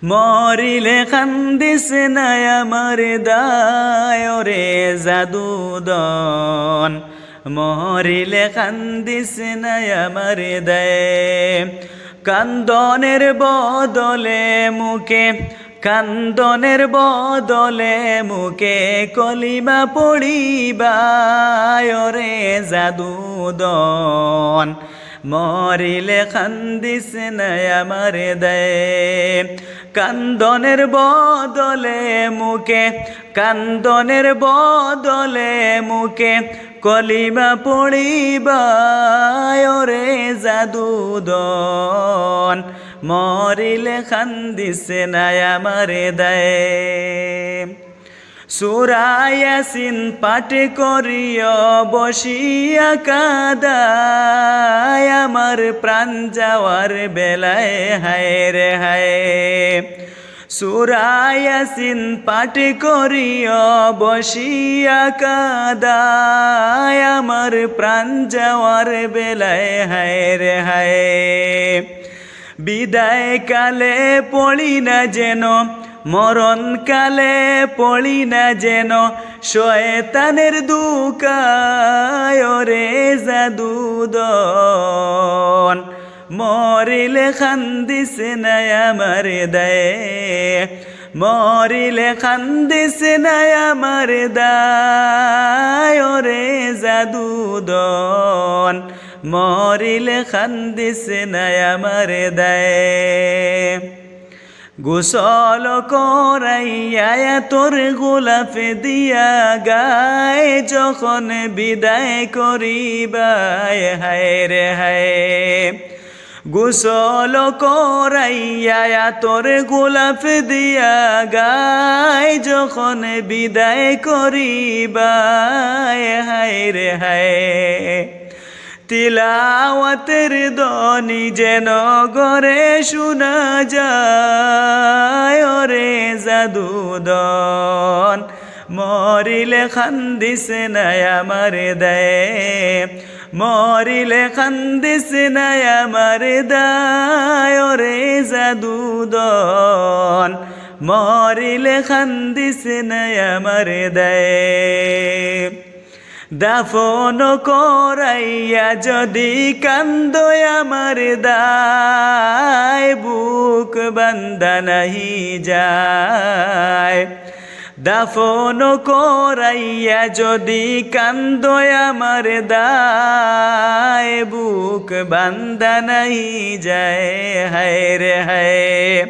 মরিলে কান্দিস নাই আমার দায় রে জাদুদন মরিলে কান্দিস নাই আমার দায় কান্দনের বদলে মুখে কান্দনের বদলে মুখে কলিমা পড়িবা রে জাদুদন মরিলে কান্দিস নাই আমার দায় কান্দনের বদলে মুখে কান্দনের বদলে মুখে কলিমা পড়িবা রে জাদুদন মরিলে কান্দিস নাই আমার দায় সূরা ইয়াসিন পাঠ করিও বসিয়া কাদায় আমার প্রাণ যাওয়ার বেলায় হায় রে হায় সূরা ইয়াসিন পাঠ করিও বসিয়া কাদায় আমার প্রাণ যাওয়ার বেলায় হায় রে হায় বিদায় কালে পড়ি না যেন মরণ কালে পড়ি না যেন শয়তানের দুকায় রে জাদুদন মরিলে কান্দিস নাই আমার দায় মরিলে কান্দিস নাই আমার দায় রে জাদুদন মরিলে কান্দিস নাই আমার দায় গোসল করাইয়া তোর গোলাপ দিয়া গায় যখন বিদায় করিবায় হায় রে হায় গোসল করাইয়া তোর গোলাপ দিয়া গায় যখন বিদায় করিবায় হায় রে হায় তিলাওয়াতের ধ্বনি যেন গরে শোনা যায় রে জাদুদন মরিলে কান্দিস নাই আমার দায় মরিলে কান্দিস নাই আমার দায় রে জাদুদন মরিলে কান্দিস নাই আমার দায় দাফন করাইয়া যদি কান্দো আমার দায় বুক বান্দা নাহি যায় দাফন করাইয়া যদি কান্দো আমার দায় বুক বান্দা নাহি যায় হায় রে হায়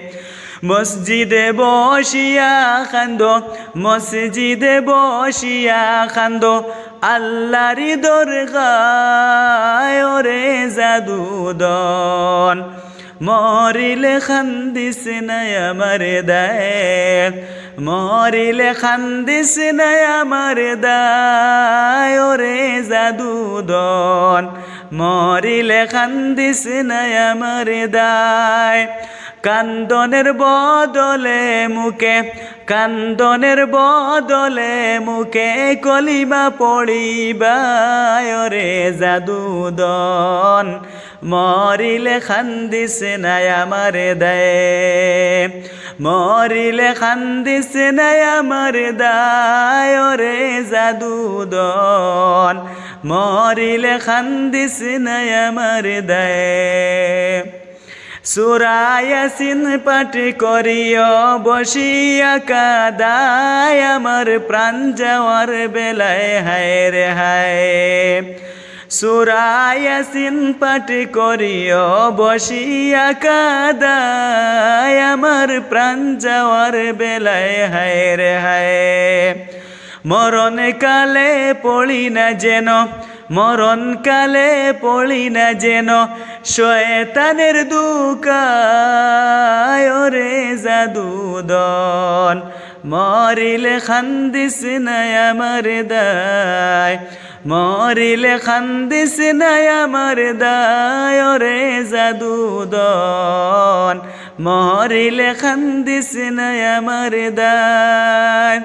মসজিদে বসিয়া কান্দো মসজিদে বসিয়া কান্দো আল্লাহরি দরগায় রে জাদুদন মরিলে কান্দিস নাই আমার দায় মরিলে কান্দিস নাই আমার দায় রে জাদুদন মরিলে কান্দিস নাই আমার দায় কান্দনের বদলে মুখে কান্দনের বদলে মুখে কলিমা পড়িবা রে জাদুদন মরিলে কান্দিস নাই আমার দায় মরিলে কান্দিস নাই আমার দায় রে জাদুদন মরিলে কান্দিস নাই আমার দায় সূরা ইয়াসিন পাঠ করিও বসিয়া কাদায় আমার প্রাণ যাওয়ার বেলায় হায় রে হায় সূরা ইয়াসিন পাঠ করিও বসিয়া কাদায় আমার প্রাণ যাওয়ার বেলায় হায় রে হায় মরণ কালে পড়ি না যেন মরণ কালে পড়ি না যেন শয়তানের দুকায় রে জাদুদন মরিলে কান্দিস নাই আমার দায় মরিলে কান্দিস নাই আমার দায় রে জাদুদন মরিলে কান্দিস নাই আমার দায়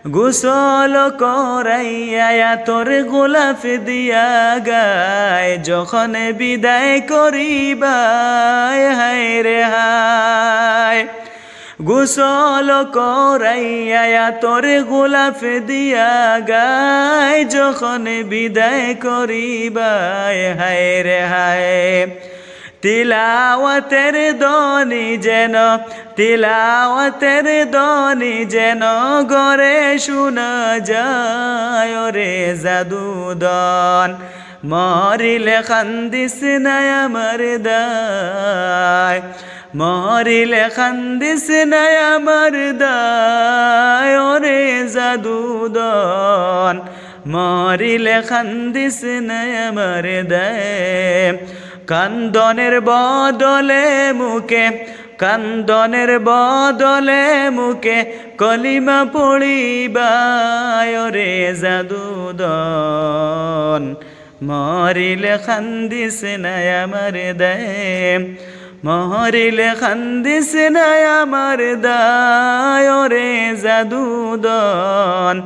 গোসল করাইয়া তোর গোলাপ দিয়া গায় যখন বিদায় করিবায় হায় রে হায় গোসল করাইয়া তোর গোলাপ দিয়া গায় যখন বিদায় করিবাই হায় রে হায় তিলাওয়াতের দনি যেন তিলাওয়াতের দনি যেন গরে শোনা যায় রে জাদুদন মরিলে খান্দিস না আমার দায় মরিলে খান্দিস না আমার দায় রে জাদুদন মরিলে খান্দিস না আমার দায় কান্দনের বদলে মুখে কান্দনের বদলে মুখে কলিমা পড়িবায় রে জাদুদন মরিলে খান্দিস না আমার দায় মরিলে খান্দিস না আমার দায় রে জাদুদন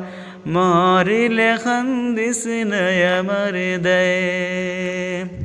মরিলে খান্দিস না আমার দায়